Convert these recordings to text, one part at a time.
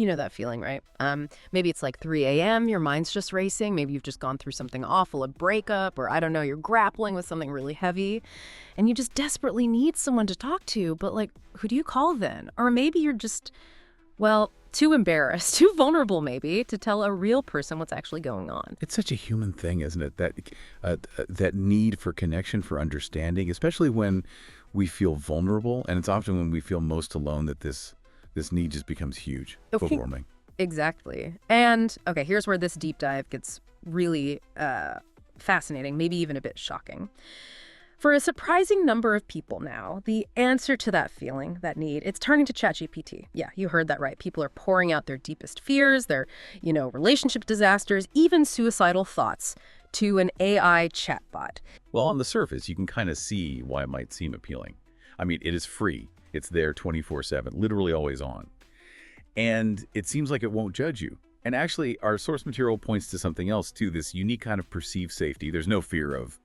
You know that feeling, right? Maybe it's like 3 a.m., your mind's just racing. Maybe you've just gone through something awful, a breakup, or I don't know, you're grappling with something really heavy, and you just desperately need someone to talk to, but like, who do you call then? Or maybe you're just, well, too embarrassed, too vulnerable maybe, to tell a real person what's actually going on. It's such a human thing, isn't it? That need for connection, for understanding, especially when we feel vulnerable, and it's often when we feel most alone that this need just becomes huge, Okay. overwhelming. Exactly. And okay, here's where this deep dive gets really fascinating, maybe even a bit shocking. For a surprising number of people now, the answer to that feeling, that need, it's turning to ChatGPT. Yeah, you heard that right. People are pouring out their deepest fears, their, relationship disasters, even suicidal thoughts to an AI chatbot. Well, on the surface, you can kind of see why it might seem appealing. I mean, it is free. It's there 24/7, literally always on. And it seems like it won't judge you. And actually, our source material points to something else, too, this unique kind of perceived safety. There's no fear of,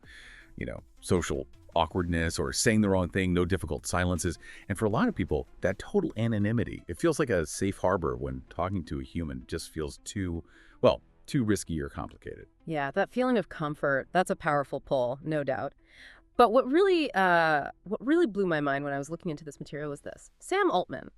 social awkwardness or saying the wrong thing, no difficult silences. And for a lot of people, that total anonymity, it feels like a safe harbor when talking to a human just feels too risky or complicated. Yeah, that feeling of comfort, that's a powerful pull, no doubt. But what really blew my mind when I was looking into this material was this. Sam Altman,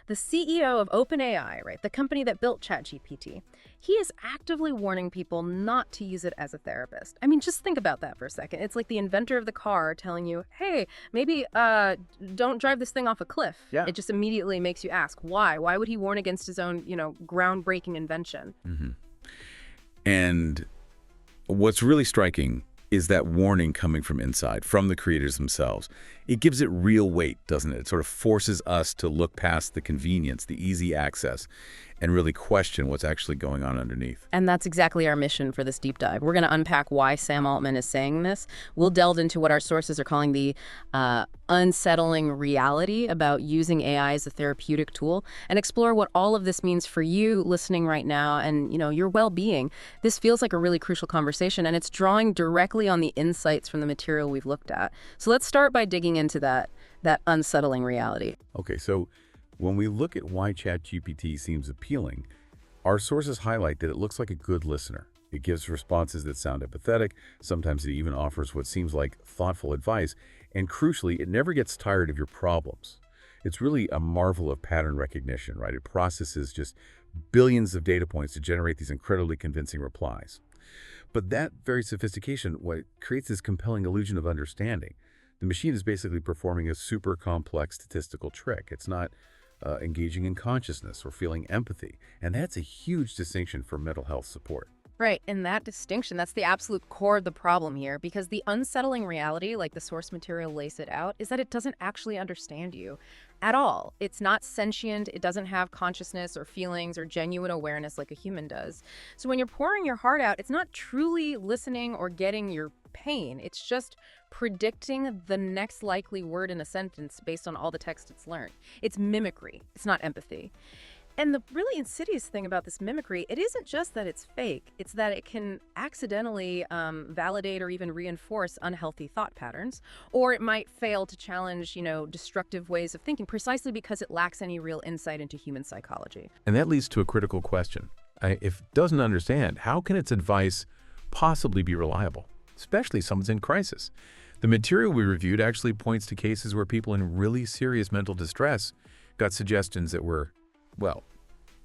the CEO of OpenAI, right, the company that built ChatGPT, he is actively warning people not to use it as a therapist. I mean, just think about that for a second. It's like the inventor of the car telling you, hey, maybe don't drive this thing off a cliff. Yeah. It just immediately makes you ask, why? Why would he warn against his own, groundbreaking invention? Hmm. And what's really striking is that warning coming from inside, from the creators themselves. It gives it real weight, doesn't it? It sort of forces us to look past the convenience, the easy access, and really question what's actually going on underneath. And that's exactly our mission for this deep dive. We're going to unpack why Sam Altman is saying this. We'll delve into what our sources are calling the unsettling reality about using AI as a therapeutic tool and explore what all of this means for you listening right now and, your well-being. This feels like a really crucial conversation, and it's drawing directly on the insights from the material we've looked at. So let's start by digging into that unsettling reality. Okay, so when we look at why ChatGPT seems appealing, our sources highlight that it looks like a good listener. It gives responses that sound empathetic. Sometimes it even offers what seems like thoughtful advice. And crucially, it never gets tired of your problems. It's really a marvel of pattern recognition, right? It processes just billions of data points to generate these incredibly convincing replies. But that very sophistication, what creates this compelling illusion of understanding. The machine is basically performing a super complex statistical trick. It's not engaging in consciousness or feeling empathy. And that's a huge distinction for mental health support. Right, and that distinction, that's the absolute core of the problem here, because the unsettling reality, like the source material lays it out, is that it doesn't actually understand you at all. It's not sentient, it doesn't have consciousness or feelings or genuine awareness like a human does. So when you're pouring your heart out, it's not truly listening or getting your pain. It's just predicting the next likely word in a sentence based on all the text it's learned. It's mimicry, it's not empathy. And the really insidious thing about this mimicry, it isn't just that it's fake, it's that it can accidentally validate or even reinforce unhealthy thought patterns, or it might fail to challenge, destructive ways of thinking precisely because it lacks any real insight into human psychology. And that leads to a critical question. If it doesn't understand, how can its advice possibly be reliable, especially someone's in crisis? The material we reviewed actually points to cases where people in really serious mental distress got suggestions that were,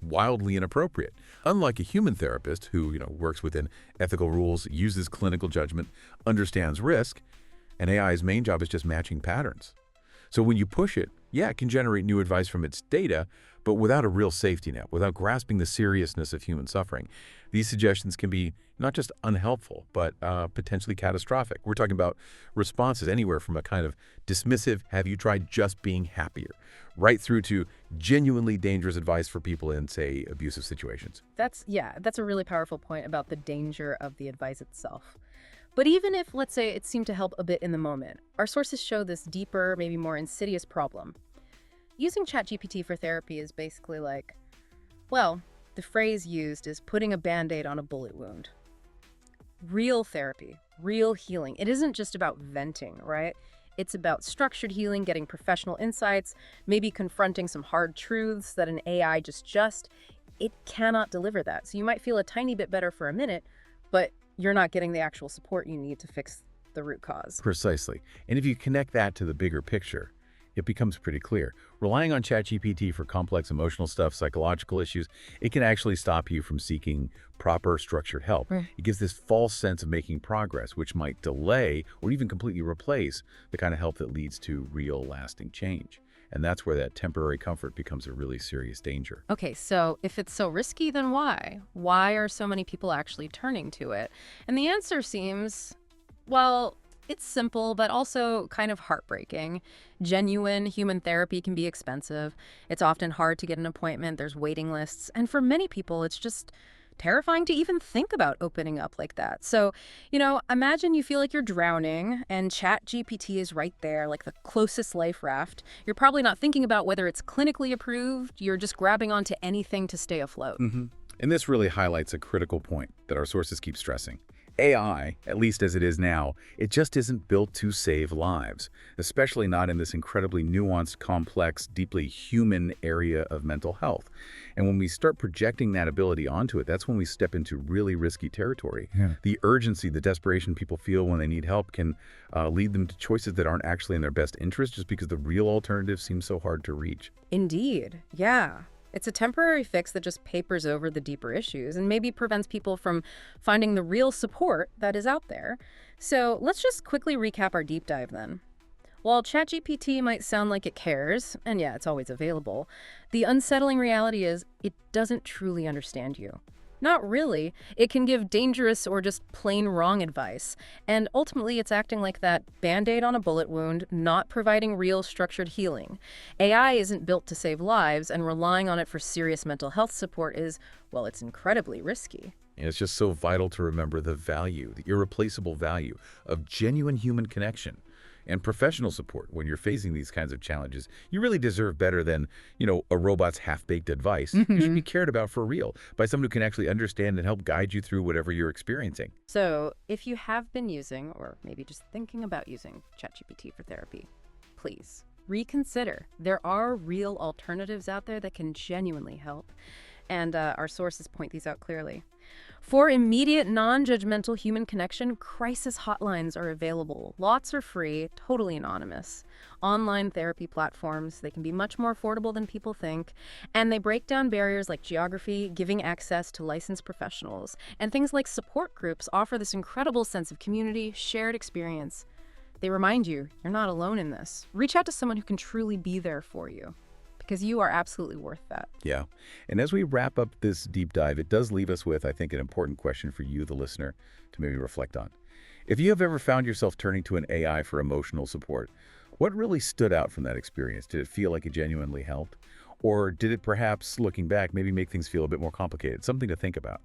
wildly inappropriate. Unlike a human therapist who, works within ethical rules, uses clinical judgment, understands risk, an AI's main job is just matching patterns. So when you push it, it can generate new advice from its data, but without a real safety net, without grasping the seriousness of human suffering. These suggestions can be not just unhelpful, but potentially catastrophic. We're talking about responses anywhere from a kind of dismissive, have you tried just being happier, right through to genuinely dangerous advice for people in, say, abusive situations. That's a really powerful point about the danger of the advice itself. But even if, let's say, it seemed to help a bit in the moment, our sources show this deeper, maybe more insidious problem. Using ChatGPT for therapy is basically like, the phrase used is putting a Band-Aid on a bullet wound. Real therapy, real healing. It isn't just about venting, right? It's about structured healing, getting professional insights, maybe confronting some hard truths that an AI just it cannot deliver that. So you might feel a tiny bit better for a minute, but you're not getting the actual support you need to fix the root cause. Precisely. And if you connect that to the bigger picture, it becomes pretty clear. Relying on ChatGPT for complex emotional stuff, psychological issues, it can actually stop you from seeking proper structured help. Right. It gives this false sense of making progress, which might delay or even completely replace the kind of help that leads to real lasting change. And that's where that temporary comfort becomes a really serious danger. Okay, so if it's so risky, then why? Why are so many people actually turning to it? And the answer seems, well, it's simple, but also kind of heartbreaking. Genuine human therapy can be expensive. It's often hard to get an appointment. There's waiting lists. And for many people, it's just terrifying to even think about opening up like that. So, imagine you feel like you're drowning and ChatGPT is right there, like the closest life raft. You're probably not thinking about whether it's clinically approved. You're just grabbing onto anything to stay afloat. And this really highlights a critical point that our sources keep stressing. AI, at least as it is now, it just isn't built to save lives, especially not in this incredibly nuanced, complex, deeply human area of mental health. And when we start projecting that ability onto it, that's when we step into really risky territory. Yeah. The urgency, the desperation people feel when they need help can lead them to choices that aren't actually in their best interest just because the real alternative seems so hard to reach. Indeed. Yeah. It's a temporary fix that just papers over the deeper issues and maybe prevents people from finding the real support that is out there. So let's just quickly recap our deep dive then. While ChatGPT might sound like it cares, and yeah, it's always available, the unsettling reality is it doesn't truly understand you. Not really. It can give dangerous or just plain wrong advice. And ultimately, it's acting like that Band-Aid on a bullet wound, not providing real structured healing. AI isn't built to save lives, and relying on it for serious mental health support is, well, it's incredibly risky. And it's just so vital to remember the value, the irreplaceable value of genuine human connection and professional support when you're facing these kinds of challenges. You really deserve better than, a robot's half-baked advice. You should be cared about for real by someone who can actually understand and help guide you through whatever you're experiencing. So if you have been using, or maybe just thinking about using ChatGPT for therapy, please reconsider. There are real alternatives out there that can genuinely help. And our sources point these out clearly. For immediate, non-judgmental human connection, crisis hotlines are available. Lots are free, totally anonymous. Online therapy platforms, they can be much more affordable than people think, and they break down barriers like geography, giving access to licensed professionals. And things like support groups offer this incredible sense of community, shared experience. They remind you, you're not alone in this. Reach out to someone who can truly be there for you, because you are absolutely worth that. Yeah. And as we wrap up this deep dive, it does leave us with, I think, an important question for you, the listener, to maybe reflect on. If you have ever found yourself turning to an AI for emotional support, what really stood out from that experience? Did it feel like it genuinely helped? Or did it perhaps, looking back, maybe make things feel a bit more complicated? Something to think about.